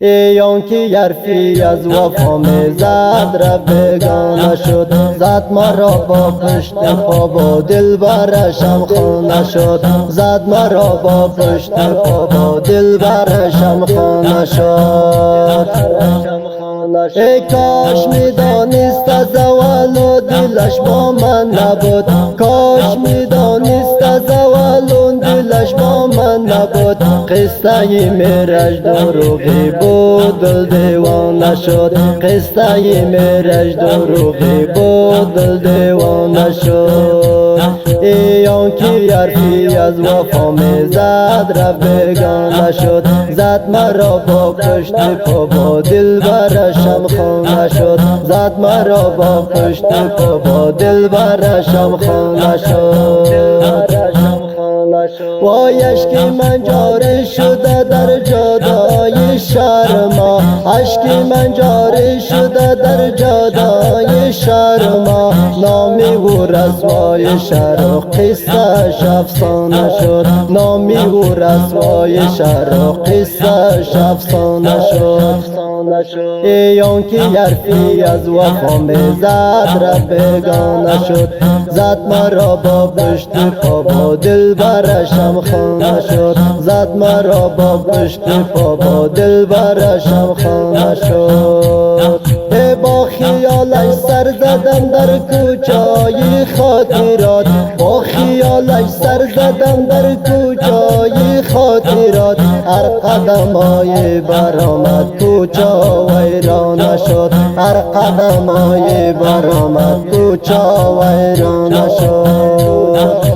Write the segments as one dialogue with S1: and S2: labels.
S1: ایان که حرفی از وفا میزد را بیگانه شد، زد مرا با پشت پا با دلبرشم خانه شد، زد مرا با پشت پا با دلبرشم خانه شد. ای کاش میدانست زوال و دلش با من نبود، کاش میدانست زوال و دلش با من نبود. قصه میرش دروغی بود دل دیوانه شد، قصه میرش دروغی بود دل دیوانه شد. ایان که حرفی از وفا میزد را بیگانه شد، زد مرا با پشت پا با دلبرشم خانه شد، زد مرا با پشت پا با دلبرشم خانه شد. وای اشکی من جاری شده در جادای شهر ما، اشکی من جاری شده در جادای شهر ما. نامی او رسوای شهر و قصه‌اش افسانه شد، نامی او رسوای شهر و قصه‌اش افسانه شد. ایان که حرفی از وفا میزد را بیگانه شد، زد مرا با پشت پا با دلبرشم خانه شد، زد مرا با پشت پا با دلبرشم خانه شد. با خیالش سر زدم در کوچای خاطرات، با خیالش سر زدم در کوچای خاطرات. هر قدم های برآمد کوچه ویرانه شد، هر قدم های برآمد کوچه ویرانه شد.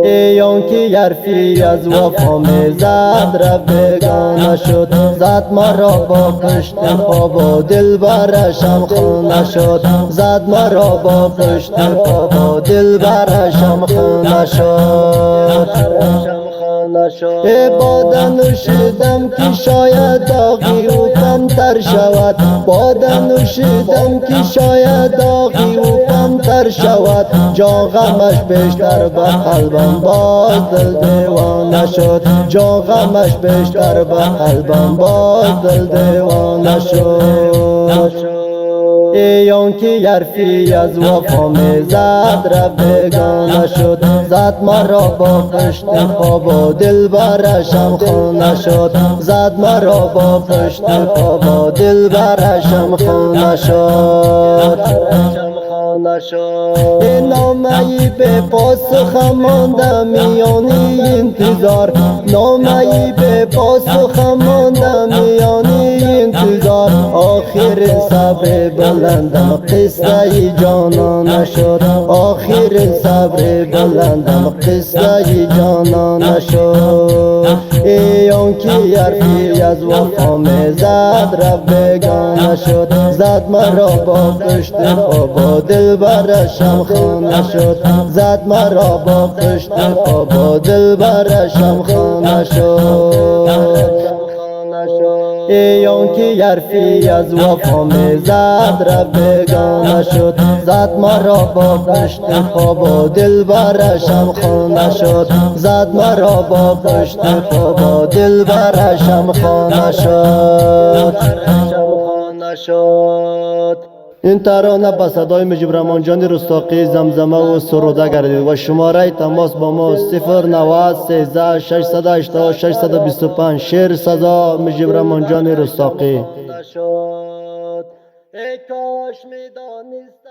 S1: ایان که حرفی از وفا میزد را بیگانه شد، زد مرا با پشت پا با دلبرشم خانه شد، زد مرا با پشت پا با دلبرشم خانه شد. باده نوشیدم که شاید داغی او کمتر شود، باده نوشیدم که شاید داغی او کمتر شود. جا غمش بیشتر به قلبم باز دل دیوانه شد، جا غمش بیشتر به قلبم باز دل دیوانه شد. ایان که حرفی از وفا میزد را بیگانه شد، زد مرا با پشت پا با دلبرشم خانه شد، زد مرا با پشت پا با دلبرشم خانه شد. این نامه‌ای به پاسخ مانده میانی انتظار، نامه‌ای به پاسخ مانده میانی انتظار. آخر صبر بلندم قصه جانانه شد، آخر صبر بلندم قصه جانانه شد. ایان که حرفی از وفا میزد را بیگانه شد، زد مرا با پشت پا با دلبرشم خانه شد، زد مرا با پشت پا با دلبرشم خانه شد. ایان که حرفی از وفا میزد را بیگانه شد، زد مرا با پشت پا با دلبرشم خانه شد، زد مرا با پشت پا با دلبرشم خانه شد. این ترانه به صدای مجیب رحمان جان رستاقی زمزمه و سروده گردید و شماره تماس با ما 090 13 680 625. شعر سزا مجیب رحمان جان رستاقی. ای کاش میدانست